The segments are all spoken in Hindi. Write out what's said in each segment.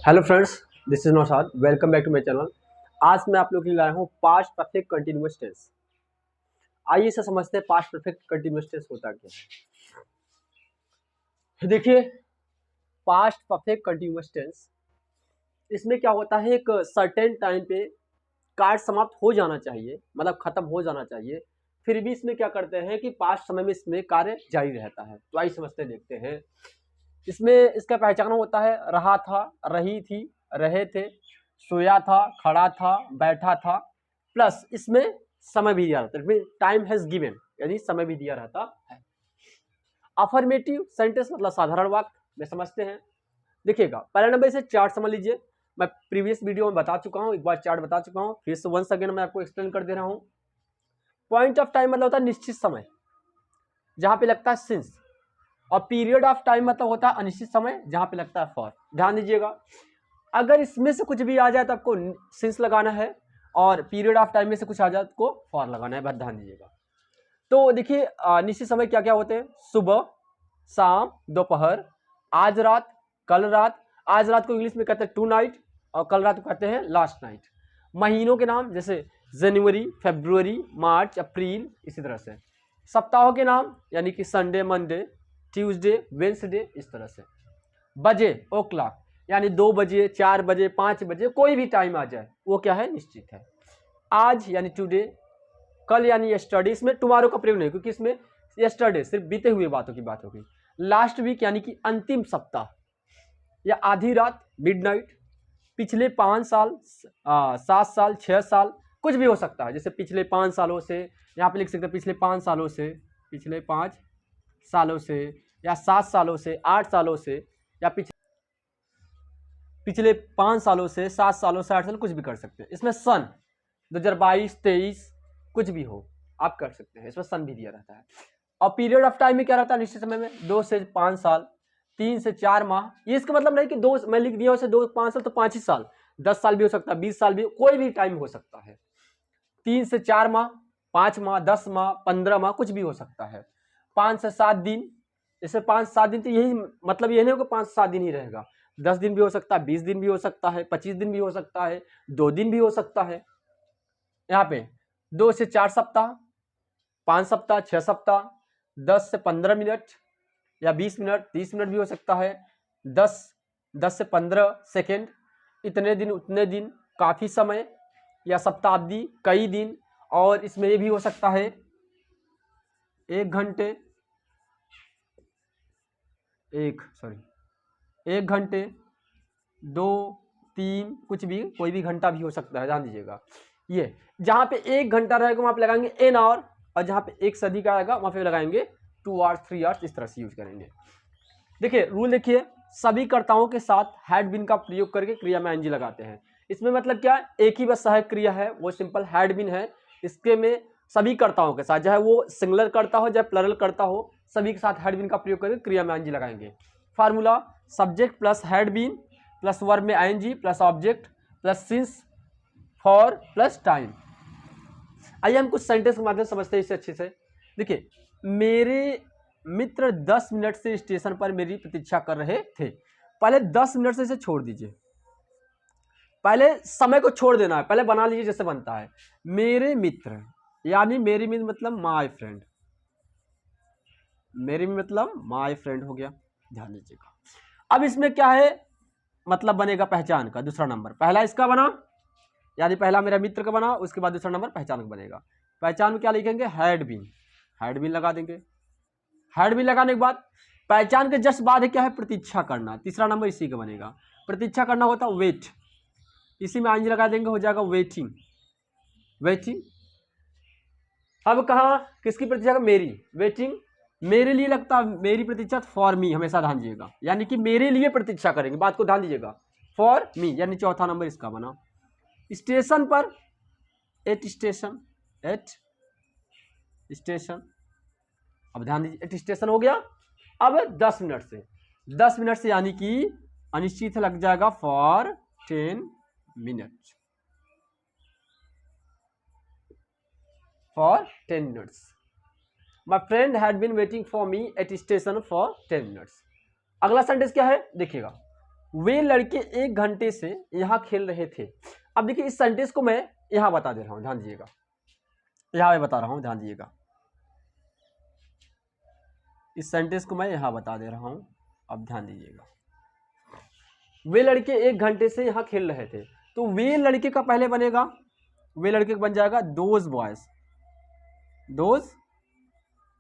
Hello friends, this is Naushad. Welcome back to my channel. आज मैं आप लोग के लिए लाया हूँ पास्ट परफेक्ट कंटिन्यूअस टेंस। आइए इसे समझते हैं पास्ट परफेक्ट कंटिन्यूअस टेंस होता क्या है। देखिए, पास्ट परफेक्ट कंटिन्यूअस टेंस, इसमें क्या होता है, एक सर्टेन टाइम पे कार्य समाप्त हो जाना चाहिए, मतलब खत्म हो जाना चाहिए। फिर भी इसमें क्या करते हैं कि पास्ट समय में इसमें कार्य जारी रहता है। तो आइए समझते देखते हैं। इसमें इसका पहचान होता है रहा था, रही थी, रहे थे, सोया था, खड़ा था, बैठा था, प्लस इसमें समय भी दिया रहता है, टाइम हैज गिवन, यानी समय भी दिया रहता है। अफर्मेटिव सेंटेंस मतलब साधारण वाक्य में समझते हैं। देखिएगा, पहले नंबर इसे चार्ट समझ लीजिए। मैं प्रीवियस वीडियो में बता चुका हूं, एक बार चार्ट बता चुका हूं, फिर से वंस अगेन मैं आपको एक्सप्लेन कर दे रहा हूं। पॉइंट ऑफ टाइम मतलब होता है निश्चित समय, जहां पे लगता है सिंस, और पीरियड ऑफ टाइम मतलब होता है अनिश्चित समय, जहां पे लगता है फॉर। ध्यान दीजिएगा, अगर इसमें से कुछ भी आ जाए तो आपको सिंस लगाना है, और पीरियड ऑफ टाइम में से कुछ आ जाए तो आपको फॉर लगाना है। बस ध्यान दीजिएगा। तो देखिए, निश्चित समय क्या क्या होते हैं? सुबह, शाम, दोपहर, आज रात, कल रात। आज रात को इंग्लिश में कहते हैं टू नाइट, और कल रात को कहते हैं लास्ट नाइट। महीनों के नाम जैसे जनवरी, फरवरी, मार्च, अप्रैल, इसी तरह से। सप्ताहों के नाम यानी कि संडे, मंडे, ट्यूसडे, वेंसडे, इस तरह से। बजे, ओ क्लॉक, यानी 2 बजे, 4 बजे, 5 बजे, कोई भी टाइम आ जाए वो क्या है? निश्चित है। आज यानी टुडे, कल यानी यस्टरडे, इसमें टुमारो का प्रयोग नहीं, क्योंकि इसमें यस्टरडे सिर्फ बीते हुए बातों की बात होगी। लास्ट वीक यानी कि अंतिम सप्ताह, या आधी रात, मिडनाइट। पिछले 5 साल, 7 साल, 6 साल, कुछ भी हो सकता है। जैसे पिछले 5 सालों से, यहाँ पे लिख सकते हैं पिछले 5 सालों से, पिछले 5 सालों से, या 7 सालों से, 8 सालों से, या पिछले 5 सालों से, 7 सालों से, 8 साल, कुछ भी कर सकते हैं। इसमें सन 2022, 23, कुछ भी हो आप कर सकते हैं। इसमें सन भी दिया रहता है। और पीरियड ऑफ टाइम में क्या रहता है? निश्चित समय में 2 से 5 साल, 3 से 4 माह। ये इसका मतलब नहीं कि 2 मैं लिख दिया उसे 2 5 साल तो 5 ही साल, 10 साल भी हो सकता है, 20 साल भी, कोई भी टाइम हो सकता है। 3 से 4 माह, 5 माह, 10 माह, 15 माह, कुछ भी हो सकता है। 5 से 7 दिन, जैसे 5 7 दिन, तो यही मतलब ये नहीं होगा 5 7 दिन ही रहेगा। 10 दिन भी हो सकता है, 20 दिन भी हो सकता है, 25 दिन भी हो सकता है, 2 दिन भी हो सकता है। यहाँ पे 2 से 4 सप्ताह, 5 सप्ताह, 6 सप्ताह, 10 से 15 मिनट, या 20 मिनट, 30 मिनट भी हो सकता है। 10 से 15 सेकेंड, इतने दिन, उतने दिन, काफी समय, या शताब्दी, कई दिन। और इसमें ये भी हो सकता है 1 घंटे, 1 घंटे, 2, 3, कुछ भी, कोई भी घंटा भी हो सकता है। ध्यान दीजिएगा, ये जहां पे 1 घंटा रहेगा वहां पे लगाएंगे एन आवर, और जहां पे 1 से अधिक आएगा वहां पे लगाएंगे 2 आवर्स, 3 आवर्स, इस तरह से यूज करेंगे। देखिए रूल, देखिए, सभी कर्ताओं के साथ हैड बीन का प्रयोग करके क्रिया में एनजी लगाते हैं। इसमें मतलब क्या है? एक ही बस सहायक क्रिया है, वो सिंपल हैड बीन है। इसके में सभी कर्ताओं के साथ, चाहे वो सिंगुलर करता हो, चाहे प्लरल करता हो, सभी के साथ हैड बीन का प्रयोग करके क्रिया में एनजी लगाएंगे। Formula, subject plus had been plus verb में ING plus object plus since for plus time. आइए हम कुछ सेंटेंस के माध्यम से समझते हैं इसे अच्छे से। देखिए, मेरे मित्र 10 मिनट से स्टेशन पर मेरी प्रतीक्षा कर रहे थे। पहले 10 मिनट से इसे छोड़ दीजिए, पहले समय को छोड़ देना है, पहले बना लीजिए जैसे बनता है। मेरे मित्र, यानी मेरी मित्र मतलब माय फ्रेंड, मेरी मतलब माय फ्रेंड हो गया। ध्यान दीजिएगा। अब इसमें क्या है? मतलब बनेगा पहचान का दूसरा नंबर, पहला इसका बना, यानी पहला मेरा मित्र का बना, उसके बाद दूसरा नंबर पहचान का बनेगा। पहचान में क्या लिखेंगे? हैड बीन, हैड बीन लगा देंगे। हैड बीन लगाने के बाद पहचान के जस्ट बाद है क्या है? प्रतीक्षा करना, तीसरा नंबर इसी का बनेगा। प्रतीक्षा करना होता है वेट, इसी में आईएनजी लगा देंगे, हो जाएगा वेटिंग, वेटिंग। अब कहा किसकी प्रतीक्षा का? मेरी, वेटिंग, मेरे लिए लगता है, मेरी प्रतीक्षा फॉर मी, हमेशा ध्यान दीजिएगा, यानी कि मेरे लिए प्रतीक्षा करेंगे, बात को ध्यान दीजिएगा। फॉर मी, यानी चौथा नंबर इसका बना। स्टेशन पर, एट स्टेशन, एट स्टेशन। अब ध्यान दीजिए, एट स्टेशन हो गया। अब 10 मिनट से, 10 मिनट से यानी कि अनिश्चित लग जाएगा for 10 minute, for 10 minutes. My friend had been waiting for me at station for 10 minutes. अगला सेंटेंस क्या है देखिएगा, वे लड़के 1 घंटे से यहाँ खेल रहे थे। अब देखिए इस सेंटेंस को मैं यहाँ बता दे रहा हूँ, ध्यान दीजिएगा, यहाँ मैं बता रहा हूँ, ध्यान दीजिएगा। इस सेंटेंस को मैं यहाँ बता दे रहा हूँ, अब ध्यान दीजिएगा। वे लड़के 1 घंटे से यहाँ खेल रहे थे, तो वे लड़के का पहले बनेगा, वे लड़के का बन जाएगा दोज बॉयज, दोज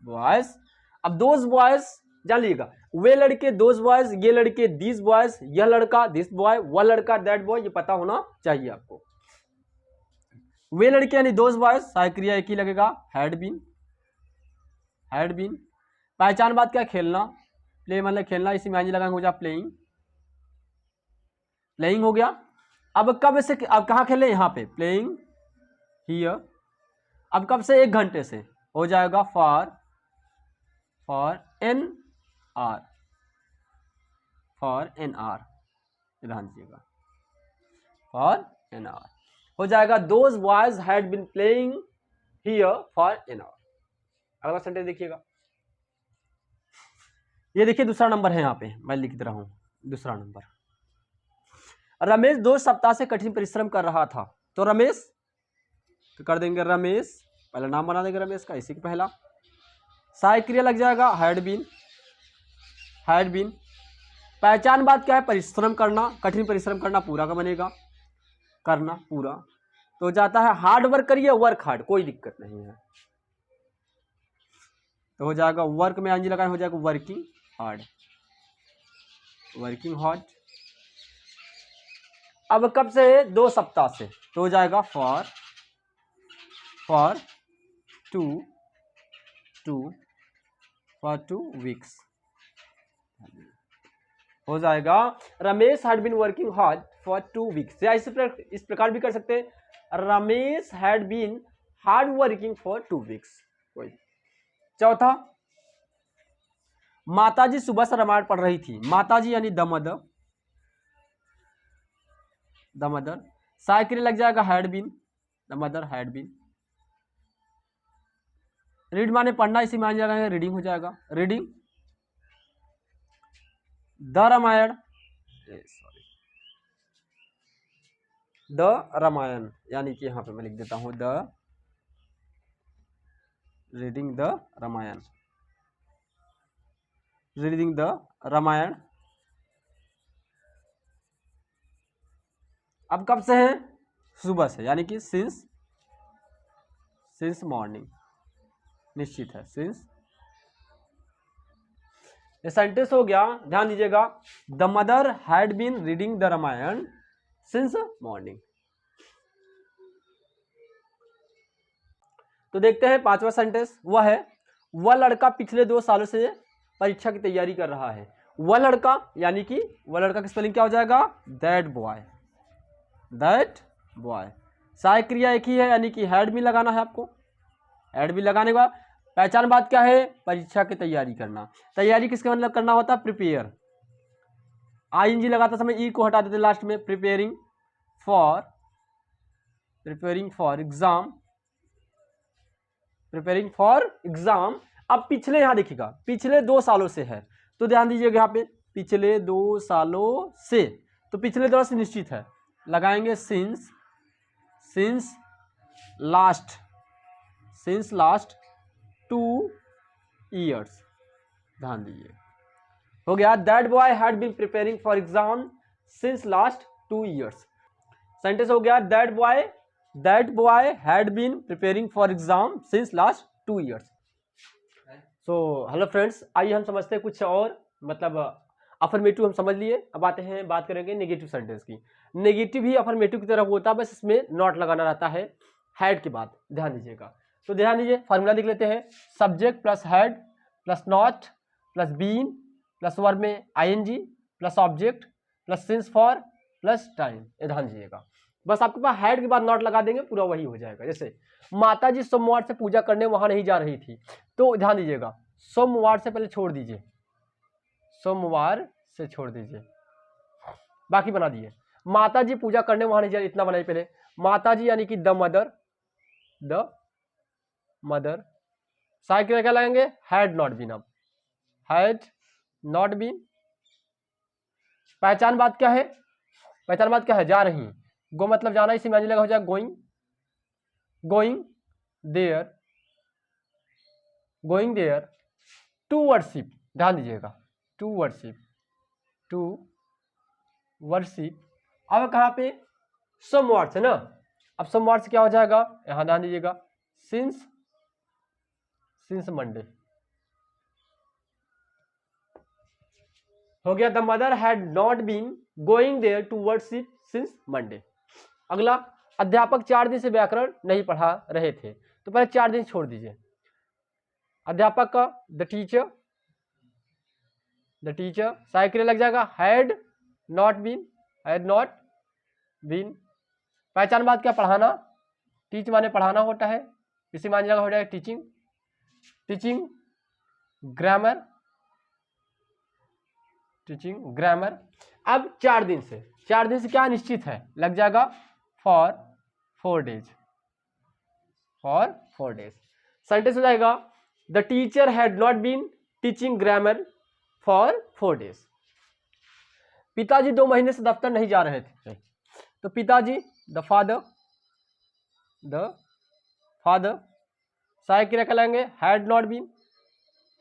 बॉयज। अब दोज बॉयज जान लीजिएगा, वे लड़के दोज बॉयज, ये लड़के दिस बॉयज, यह लड़का दिस बॉय, वह लड़का दैट बॉय, ये पता होना चाहिए आपको। वे लड़के यानी दोज बॉयज, सहायक क्रिया एक ही लगेगा, हैड बीन, हैड बीन। पहचान बात क्या, खेलना, प्ले मतलब खेलना, इसी में लगाएंगे हो जा प्लेइंग, प्लेइंग हो गया। अब कब से, अब कहाँ खेले, यहाँ पे प्लेइंग हियर। अब कब से, 1 घंटे से, हो जाएगा for an hour, for an hour, ध्यान दीजिएगा, फॉर एन आर हो जाएगा। Those boys had been playing here for an hour. अगला सेंटेंस देखिएगा, ये देखिए दूसरा नंबर है, यहाँ पे मैं लिख दे रहा हूं दूसरा नंबर। रमेश 2 सप्ताह से कठिन परिश्रम कर रहा था, तो रमेश तो कर देंगे रमेश, पहला नाम बना देंगे रमेश का, इसी का पहला। सहायक क्रिया लग जाएगा हैड बीन, हैड बीन। पहचान बात क्या है, परिश्रम करना, कठिन परिश्रम करना, पूरा का बनेगा, करना पूरा, तो जाता है हार्ड वर्क करिए, वर्क हार्ड, कोई दिक्कत नहीं है, तो हो जाएगा वर्क में एनजी लगाए, हो जाएगा वर्किंग हार्ड, वर्किंग हार्ड। अब कब से, 2 सप्ताह से, तो हो जाएगा फॉर 2 वीक्स, हो जाएगा Ramesh had been working hard for 2 weeks. या इस प्रकार भी कर सकते हैं, Ramesh had been hard working for 2 weeks. कोई चौथा, माताजी सुबह से रामायण पढ़ रही थी, माताजी यानी द मदर, द मदर। सहायक क्रिया लग जाएगा had been, the mother had been. Read माने पढ़ना, इसी में आ जाएगा रीडिंग हो जाएगा, reading the Ramayana, sorry the Ramayana, यानी कि यहां पे मैं लिख देता हूं the reading the Ramayana, reading the Ramayana. अब कब से है, सुबह से, यानी कि सिंस मॉर्निंग, निश्चित है सिंस। ये सेंटेंस हो गया, ध्यान दीजिएगा, the mother had been reading the Ramayana since morning. तो देखते हैं 5वां सेंटेंस, वह है, वह लड़का पिछले 2 सालों से परीक्षा की तैयारी कर रहा है। वह लड़का यानी कि वह लड़का की स्पेलिंग क्या हो जाएगा, दैट बॉय, दैट बॉय। सहायक क्रिया एक ही है, यानी कि हैड भी लगाना है आपको, हैड भी लगाने के बाद पहचान बात क्या है, परीक्षा की तैयारी करना। तैयारी किसके मतलब करना होता है, प्रिपेयर, आईएनजी लगाता समय ई को हटा देते लास्ट में, preparing for exam, preparing for exam. अब पिछले, यहां देखिएगा पिछले 2 सालों से है, तो ध्यान दीजिएगा यहाँ पे पिछले 2 सालों से, तो पिछले 2 से निश्चित है, लगाएंगे सिंस लास्ट 2 ईयर्स, ध्यान दीजिए, हो गया। That boy had been preparing for exam since last 2 years. Sentence हो गया, that boy had been preparing for exam since last 2 years. So hello friends, आइए हम समझते हैं कुछ और, मतलब अफर्मेटिव हम समझ लिए। अब आते हैं, बात करेंगे नेगेटिव सेंटेंस की। नेगेटिव ही अफर्मेटिव की तरह होता है, बस इसमें नॉट लगाना रहता है हैड के बाद, ध्यान दीजिएगा। तो ध्यान दीजिए, फार्मूला लिख लेते हैं, subject plus had plus not plus been plus verb में ING plus object plus since for plus time. ध्यान दीजिएगा, बस आपके पास हैड के बाद नॉट लगा देंगे, पूरा वही हो जाएगा। जैसे माताजी सोमवार से पूजा करने वहां नहीं जा रही थी, तो ध्यान दीजिएगा सोमवार से पहले छोड़ दीजिए, सोमवार से छोड़ दीजिए, बाकी बना दिए। माताजी पूजा करने वहां नहीं जा रही, इतना बनाइए पहले। माताजी यानी कि द मदर। सहायक क्या लगाएंगे, हैड नॉट बीन। अब हैड नॉट बीन, पहचान बात क्या है, पहचान बात क्या है, जा रही, गो मतलब जाना, इसी में लगेगा हो जाएगा going, going there, going there to worship, ध्यान दीजिएगा, टू वर्शिप, टू वर्शिप। अब कहाँ पे सोमवार से ना, अब सोमवार से क्या हो जाएगा, यहां ध्यान दीजिएगा, सिंस, सिंस मंडे हो गया। The mother had not been going there to worship since Monday. अगला, अध्यापक 4 दिन से व्याकरण नहीं पढ़ा रहे थे, तो पहले 4 दिन छोड़ दीजिए। अध्यापक का the teacher, the teacher cycle लग जाएगा, had not been, had not been. पहचान बात क्या, पढ़ाना, टीच माने पढ़ाना होता है, इसी मान जगह हो जाएगा teaching, teaching grammar, teaching grammar. अब 4 दिन से, 4 दिन से क्या निश्चित है, लग जाएगा for 4 days, for 4 days. Sentence हो जाएगा the teacher had not been teaching grammar for 4 days. पिताजी 2 महीने से दफ्तर नहीं जा रहे थे, तो पिताजी द फादर, द फादर सहायक क्रिया कहलाएंगे had not been,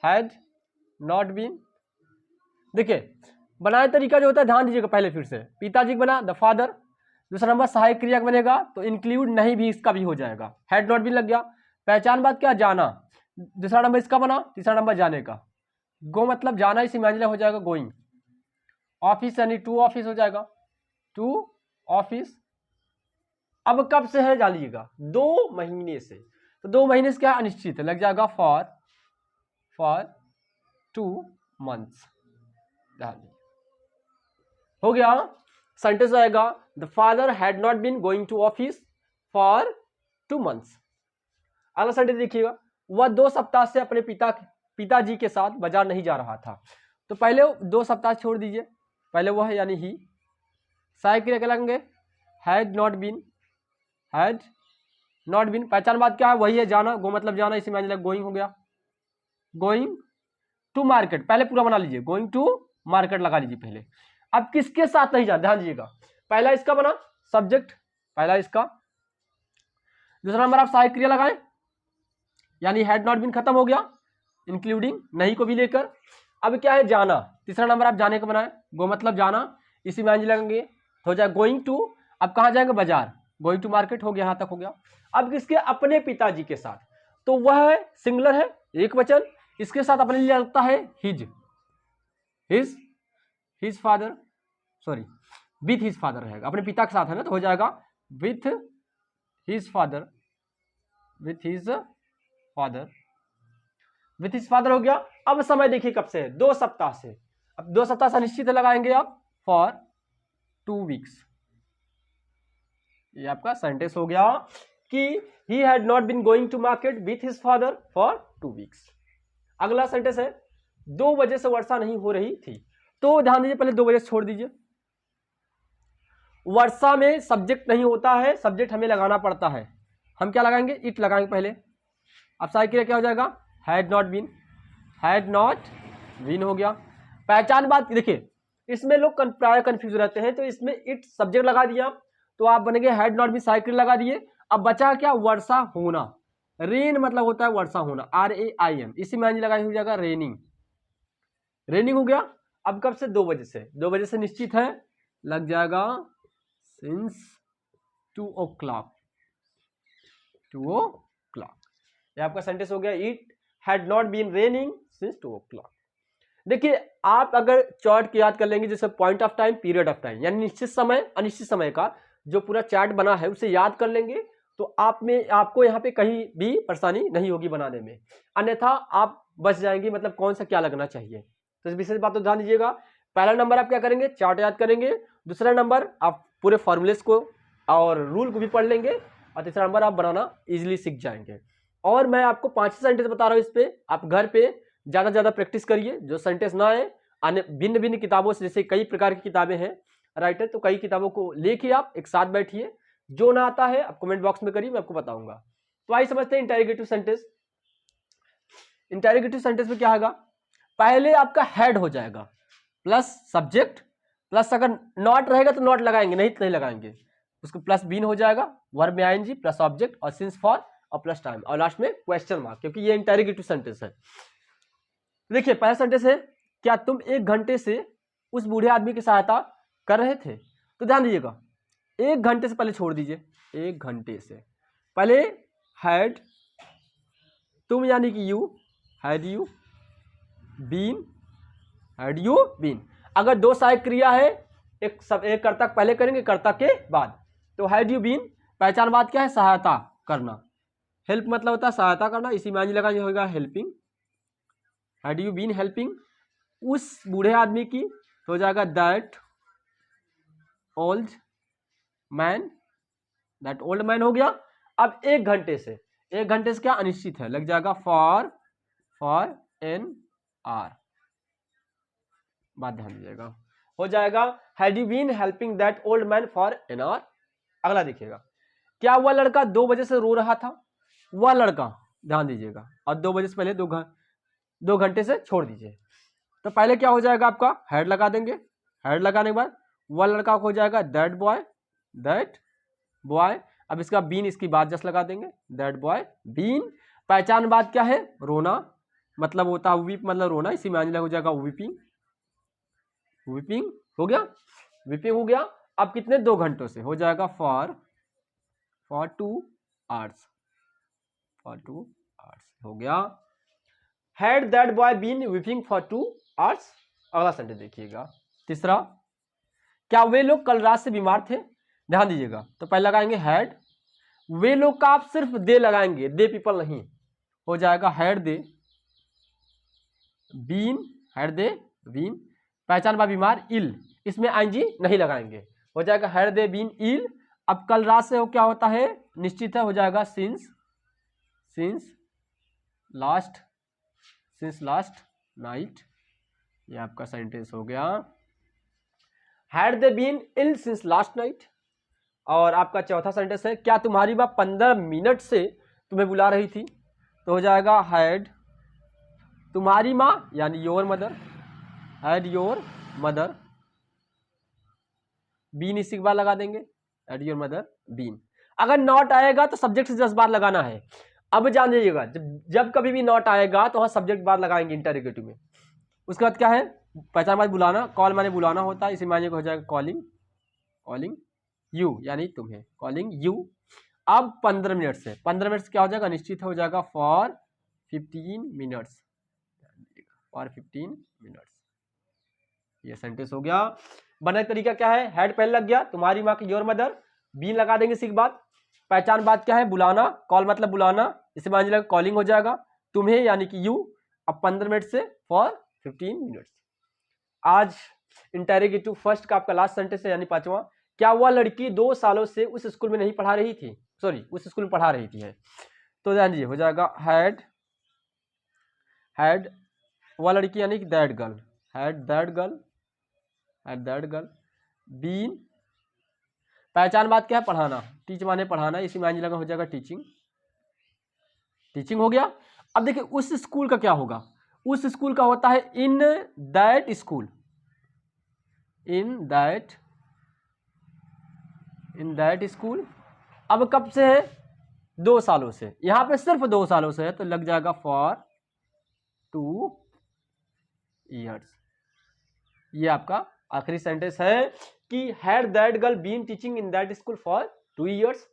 had not been. देखिए बनाने तरीका जो होता है ध्यान दीजिएगा, पहले फिर से पिताजी बना द फादर, दूसरा नंबर सहायक क्रिया बनेगा तो इंक्लूड नहीं भी इसका भी हो जाएगा, हैड नॉट बीन लग गया। पहचान बात क्या, जाना, दूसरा नंबर इसका बना, तीसरा नंबर जाने का, गो मतलब जाना, इसी में हो जाएगा गोइंग। ऑफिस यानी टू ऑफिस हो जाएगा, टू ऑफिस। अब कब से है जान लीजिएगा, 2 महीने से, तो 2 महीने से क्या अनिश्चित है, लग जाएगा फॉर, फॉर 2 मंथ्स। हो गया। सेंटेंस आएगा the father had not been going to office for 2 months. अगला सेंटेंस देखिएगा, वह 2 सप्ताह से अपने पिताजी के साथ बाजार नहीं जा रहा था, तो पहले 2 सप्ताह छोड़ दीजिए, पहले वो है यानी ही, सहायक क्रिया कहलाएंगे had not been, had not been. पहचान बात क्या है, वही है जाना, गो मतलब जाना, इसी में गोइंग हो गया, गोइंग टू मार्केट, पहले पूरा बना लीजिए, गोइंग टू मार्केट लगा लीजिए पहले। अब किसके साथ नहीं जाना, ध्यान दीजिएगा, पहला इसका बना सब्जेक्ट, पहला इसका, दूसरा नंबर आप सहायक क्रिया लगाएं यानी हैड नॉट बीन खत्म हो गया, इंक्लूडिंग नहीं को भी लेकर। अब क्या है जाना, तीसरा नंबर आप जाने का बनाए, गो मतलब जाना, इसी में लगेंगे हो जाए गोइंग टू। अब कहाँ जाएंगे, बाजार, गोइंग टू मार्केट हो गया, यहां तक हो गया। अब किसके, अपने पिताजी के साथ, तो वह है सिंगुलर है, एक वचन, इसके साथ अपने लिए लगता है his, his father, sorry with his father रहेगा, अपने पिता के साथ है ना, तो हो जाएगा with his father, with his father, with his father हो गया। अब समय देखिए कब से है, 2 सप्ताह से, अब 2 सप्ताह से निश्चित लगाएंगे आप फॉर 2 वीक्स। ये आपका सेंटेंस हो गया कि he had not been going to market with his father for 2 weeks. अगला सेंटेंस है 2 बजे से वर्षा नहीं हो रही थी, तो ध्यान दीजिए पहले 2 बजे छोड़ दीजिए। वर्षा में सब्जेक्ट नहीं होता है, सब्जेक्ट हमें लगाना पड़ता है, हम क्या लगाएंगे, इट लगाएंगे पहले। अब सहायक क्रिया क्या हो जाएगा, had not been, had not been हो गया। पहचान बात देखिए, इसमें लोग प्राय कंफ्यूज रहते हैं, तो इसमें इट सब्जेक्ट लगा दिया तो आप बनेंगे हैड नॉट बीन, सहायक क्रिया लगा दिए। अब बचा क्या, वर्षा होना, रेन मतलब होता है वर्षा होना, RAIN, इसी में लगाई हो जाएगा रेनिंग, रेनिंग हो गया। अब कब से, 2 बजे से, 2 बजे से निश्चित है, लग जाएगा सिंस 2 o'clock, 2 o'clock। ये आपका सेंटेंस हो गया, it had not been raining since 2 o'clock। देखिए आप अगर चार्ट की याद कर लेंगे, जैसे point of time, period of time, यानी निश्चित समय अनिश्चित समय का जो पूरा चार्ट बना है उसे याद कर लेंगे, तो आपको यहाँ पे कहीं भी परेशानी नहीं होगी बनाने में, अन्यथा आप बच जाएंगे, मतलब कौन सा क्या लगना चाहिए। तो इस विशेष बात को ध्यान दीजिएगा। पहला नंबर आप क्या करेंगे, चार्ट याद करेंगे, दूसरा नंबर आप पूरे फॉर्मूलेस को और रूल को भी पढ़ लेंगे, और तीसरा नंबर आप बनाना इजीली सीख जाएंगे। और मैं आपको 5 सेंटेंस बता रहा हूँ, इस पे आप घर पे ज़्यादा से ज़्यादा प्रैक्टिस करिए, जो सेंटेंस ना आए अन्य भिन्न भिन्न किताबों से, जैसे कई प्रकार की किताबें हैं राइटर, तो कई किताबों को लेके आप एक साथ बैठिए, जो ना आता है आप कमेंट बॉक्स में करिए, मैं आपको बताऊंगा। तो आइए समझते हैं इंटेरोगेटिव सेंटेंस। इंटेरोगेटिव सेंटेंस में क्या होगा, पहले आपका हेड हो जाएगा प्लस सब्जेक्ट प्लस अगर नॉट रहेगा तो नॉट लगाएंगे, नहीं तो नहीं लगाएंगे, उसको प्लस बीन हो जाएगा, वर्ब में आईएनजी प्लस ऑब्जेक्ट और सिंस फॉर और प्लस टाइम और लास्ट में क्वेश्चन मार्क, क्योंकि ये इंटेरोगेटिव सेंटेंस है। देखिए पहला सेंटेंस है, क्या तुम 1 घंटे से उस बूढ़े आदमी की सहायता कर रहे थे? तो ध्यान दीजिएगा 1 घंटे से पहले छोड़ दीजिए, 1 घंटे से पहले हैड, तुम यानी कि you, had you been, had you been. अगर दो सहायक क्रिया है, एक कर्ता पहले करेंगे कर्ता के बाद, तो हैड यू बीन पहचान बात क्या है, सहायता करना, हेल्प मतलब होता है सहायता करना, इसी में लगा होगा helping, had you been helping उस बूढ़े आदमी की, तो हो जाएगा that old man, that old man हो गया। अब 1 घंटे से, 1 घंटे से क्या अनिश्चित है, लग जाएगा फॉर एन आर, बात ध्यान दीजिएगा, हो जाएगा had you been helping that old man for an hour. अगला देखिएगा, क्या वह लड़का 2 बजे से रो रहा था? वह लड़का, ध्यान दीजिएगा, और 2 बजे से पहले 2 घंटे से छोड़ दीजिए, तो पहले क्या हो जाएगा आपका हैड लगा देंगे, हैड लगाने के बाद वह लड़का हो जाएगा दैट बॉय, अब इसका बीन इसकी बात जस्ट लगा देंगे, दैट बॉय बीन पहचान बात क्या है, रोना मतलब होता है वीप मतलब रोना, इसी में आने हो जाएगा वीपिंग, वीपिंग हो गया, वीपिंग हो गया। अब कितने 2 घंटों से, हो जाएगा फॉर 2 आवर्स, फॉर 2 आवर्स हो गया। Had that boy been weeping for 2 hours. अगला सेंटेंस देखिएगा, तीसरा, क्या वे लोग कल रात से बीमार थे? ध्यान दीजिएगा, तो पहले लगाएंगे हैड, वे लोग का आप सिर्फ दे लगाएंगे, दे पीपल नहीं, हो जाएगा had they been, had they been पहचान बा बीमार, इल इसमें आईएनजी नहीं लगाएंगे, हो जाएगा हैड दे बीन इल। अब कल रात से वो क्या होता है, निश्चित है, हो जाएगा सिंस लास्ट नाइट, ये आपका सेंटेंस हो गया, had they been ill since last night. और आपका चौथा सेंटेंस है, क्या तुम्हारी माँ 15 मिनट से तुम्हें बुला रही थी? तो हो जाएगा हैड तुम्हारी माँ यानी your mother, had your mother been इसी के बाद लगा देंगे, हैड योर मदर बीन। अगर नॉट आएगा तो सब्जेक्ट से 10 बार लगाना है। अब जान लीजिएगा, जब कभी भी नॉट आएगा तो वहां सब्जेक्ट बार लगाएंगे इंटरोगेटिव में। उसके बाद क्या है, पहचान बाद बुलाना, कॉल माने बुलाना होता है, इसी माने हो जाएगा कॉलिंग यू यानी तुम्हें, कॉलिंग यू। अब 15 मिनट से, 15 मिनट से क्या हो जाएगा, निश्चित हो जाएगा फॉर 15 मिनट्स, फॉर 15 मिनट्स। ये सेंटेंस हो गया। बनने का तरीका क्या है, हेड पहले लग गया, तुम्हारी माँ की योर मदर, बीन लगा देंगे इसी के बाद, पहचान बात क्या है, बुलाना, कॉल मतलब बुलाना, इसे मान लीजिएगा कॉलिंग हो जाएगा, तुम्हें यानी कि यू। अब 15 मिनट से फॉर 15 मिनट्स। आज इंटेरोगेटिव फर्स्ट का आपका लास्ट सेंटेंस है यानी 5वां, क्या वह लड़की 2 सालों से उस स्कूल में नहीं पढ़ा रही थी, सॉरी उस स्कूल में पढ़ा रही थी है, तो ध्यान दीजिए हो जाएगा हैड वह लड़की यानी कि that girl, had that girl been पहचान बात क्या है, पढ़ाना, टीच माने पढ़ाना, इसी में लगा हो जाएगा टीचिंग हो गया। अब देखिए उस स्कूल का क्या होगा, उस स्कूल का होता है इन that school, in that school. अब कब से है, 2 सालों से, यहां पे सिर्फ 2 सालों से है, तो लग जाएगा फॉर 2 ईयर्स। ये आपका आखिरी सेंटेंस है कि had that girl been teaching in that school for 2 years.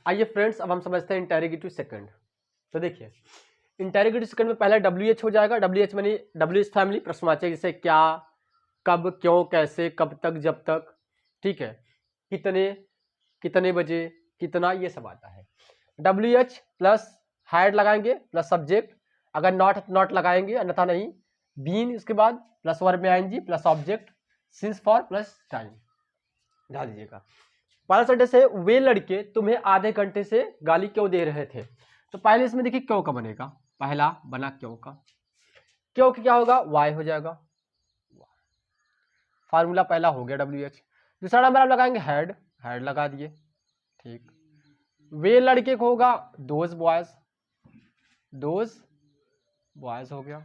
आइए फ्रेंड्स, अब हम समझते हैं इंटेरोगेटिव सेकंड। तो देखिए इंटेरोगेटिव सेकंड में पहला WH हो जाएगा, WH मानी WH फैमिली प्रश्नवाचक, जैसे क्या, कब, क्यों, कैसे, कब तक, जब तक, ठीक है, कितने बजे, कितना, ये सब आता है। WH प्लस हैड लगाएंगे प्लस सब्जेक्ट, अगर नॉट लगाएंगे अन्यथा नहीं, बीन इसके बाद प्लस वर्ब में आएंगी plus object, since for plus time. ध्यान दीजिएगा, पहला सेंटेंस है, वे लड़के तुम्हें आधे घंटे से गाली क्यों दे रहे थे? तो पहले इसमें देखिए क्यों का बनेगा, पहला बना क्यों का, क्यों क्या होगा, वाई हो जाएगा, फार्मूला पहला हो गया WH। दूसरा नंबर आप लगाएंगे हेड, हेड लगा दिए, ठीक। वे लड़के को होगा दोज बॉयज, दोज बॉयज हो गया।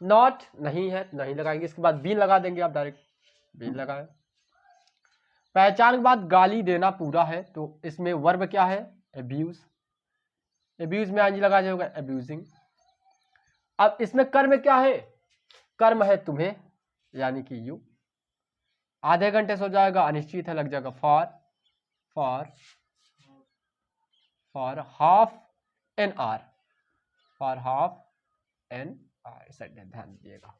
नॉट नहीं है, नहीं लगाएंगे, इसके बाद बीन लगा देंगे आप डायरेक्ट, बीन लगाए। पहचान के बाद गाली देना पूरा है, तो इसमें वर्ब क्या है, एब्यूज, एब्यूज में आंजी लगा जाएगा एब्यूजिंग। अब इसमें कर्म क्या है, कर्म है तुम्हें यानी कि यू। आधे घंटे से हो जाएगा अनिश्चित है, लग जाएगा for, for for half an hour, for half an hour, ध्यान दीजिएगा।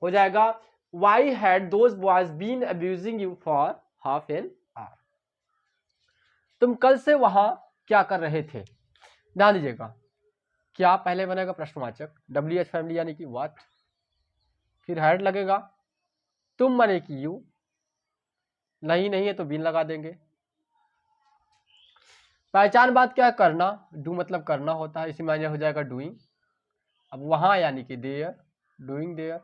हो जाएगा why had those boys been abusing you for half an hour. तुम कल से वहां क्या कर रहे थे, ध्यान दीजिएगा। क्या पहले बनेगा प्रश्नवाचक, WH फैमिली यानी कि व्हाट, फिर हेड लगेगा, तुम माने कि यू, नहीं है तो बीन लगा देंगे। पहचान बात क्या है, करना, डू मतलब करना होता है, इसी में हो जाएगा डूइंग। अब वहां यानी कि देयर, डूइंग देयर।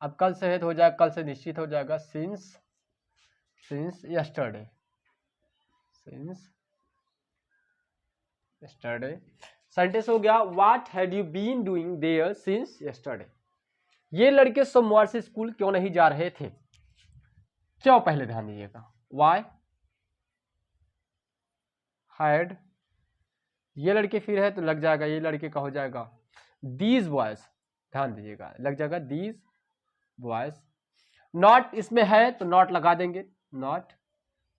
अब कल से है तो हो जाएगा, कल से निश्चित हो जाएगा since, since yesterday, since yesterday. Sentence हो गया what had you been doing there since yesterday. ये लड़के सोमवार से स्कूल क्यों नहीं जा रहे थे, क्यों पहले ध्यान दीजिएगा, वाई हैड, ये लड़के फिर है तो लग जाएगा, ये लड़के का हो जाएगा दीज बॉयज, ध्यान दीजिएगा, लग जाएगा दीज बॉयज। नॉट इसमें है तो नॉट लगा देंगे, नॉट।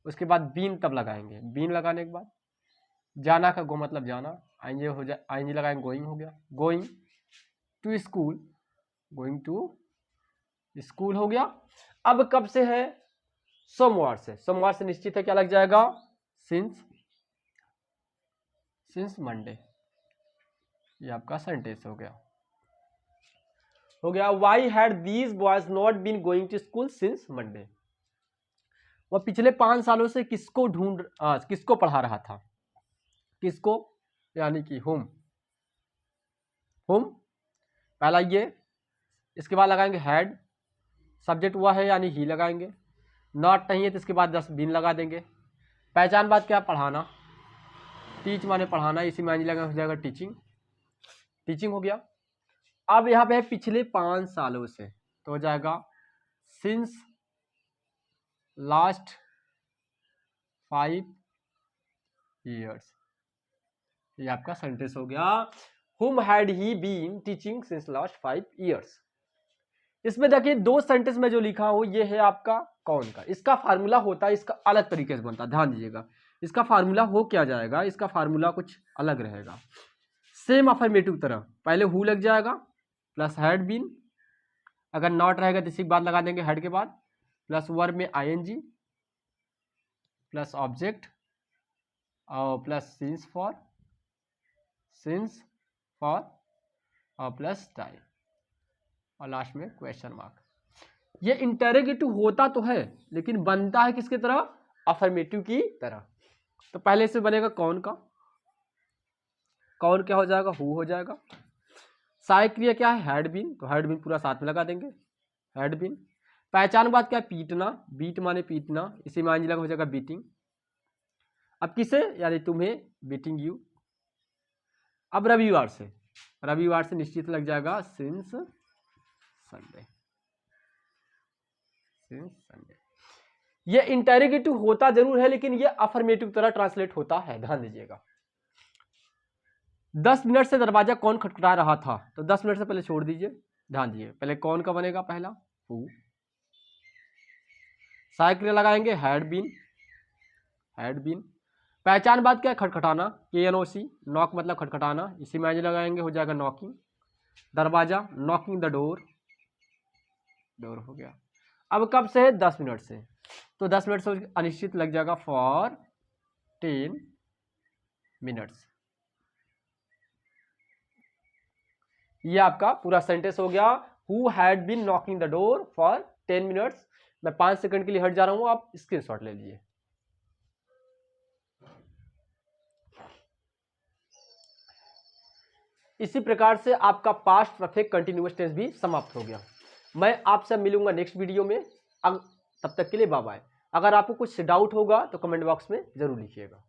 उसके बाद बीन तब लगाएंगे, बीन लगाने के बाद जाना का गो मतलब जाना, आएंगे हो जाए, आएंगे लगाएंगे गोइंग हो गया, going to school, going to school हो गया। अब कब से है, सोमवार से, सोमवार से निश्चित है, क्या लग जाएगा सिंस, सिंस मंडे। ये आपका सेंटेंस हो गया, हो गया why had these boys not been going to school since Monday. वह पिछले 5 सालों से किसको किसको पढ़ा रहा था, किसको यानी कि हुम, हुम पहला ये, इसके बाद लगाएंगे हैड, सब्जेक्ट हुआ है यानी ही लगाएंगे, नॉट नहीं है तो इसके बाद 10 बीन लगा देंगे। पहचान बात क्या, पढ़ाना, टीच माने पढ़ाना, इसी में लगा हो जाएगा टीचिंग, टीचिंग हो गया। अब यहाँ पे है पिछले 5 सालों से, तो हो जाएगा सिंस लास्ट 5 years। ये आपका सेंटेंस हो गया whom had he been teaching since last 5 years। इसमें देखिए 2 सेंटेंस में जो लिखा हो ये है आपका कौन का, इसका फार्मूला होता है, इसका अलग तरीके से बनता है, ध्यान दीजिएगा। इसका फार्मूला हो क्या जाएगा, इसका फार्मूला कुछ अलग रहेगा, सेम अफर्मेटिव तरह, पहले हु लग जाएगा प्लस हैड बीन, अगर नॉट रहेगा तो इसी बात लगा देंगे हेड के बाद, प्लस वर्ब में ING प्लस ऑब्जेक्ट और plus since for, since for और प्लस टाइम और लास्ट में क्वेश्चन मार्क। ये इंटरोगेटिव होता तो है लेकिन बनता है किसकी तरह, अफर्मेटिव की तरह। तो पहले से बनेगा कौन का, कौन क्या हो जाएगा, हु हो जाएगा। सहायक क्रिया क्या है, हैड बीन, तो हैड बीन पूरा साथ में लगा देंगे, हैड बीन। पहचान बात क्या है, पीटना, बीट माने पीटना, इसी में लगा हो जाएगा बीटिंग। अब किसे यानी तुम्हें, बीटिंग यू। अब रविवार से, रविवार से निश्चित लग जाएगा सिंस संडे, सिंस संडे। ये इंटरोगेटिव होता जरूर है लेकिन ये अफर्मेटिव तरह ट्रांसलेट होता है, ध्यान दीजिएगा। 10 मिनट से दरवाजा कौन खटखटा रहा था, तो 10 मिनट से पहले छोड़ दीजिए, ध्यान दीजिए, पहले कौन का बनेगा, पहला हु। सहायक क्रिया लगाएंगे हैड बीन, हैड बीन। पहचान बात क्या है, खटखटाना, KNOC, नॉक मतलब खटखटाना, इसी में लगाएंगे हो जाएगा नॉकिंग, दरवाजा, नॉकिंग द डोर, डोर हो गया। अब कब से है, 10 मिनट से, तो 10 मिनट से अनिश्चित लग जाएगा फॉर 10 मिनट्स। ये आपका पूरा सेंटेंस हो गया, who had been knocking the door for 10 minutes. मैं 5 सेकंड के लिए हट जा रहा हूं, आप स्क्रीनशॉट ले लीजिए। इसी प्रकार से आपका पास्ट परफेक्ट कंटिन्यूअस टेंस भी समाप्त हो गया। मैं आपसे मिलूंगा नेक्स्ट वीडियो में। तब तक के लिए बाय बाय। अगर आपको कुछ डाउट होगा तो कमेंट बॉक्स में ज़रूर लिखिएगा।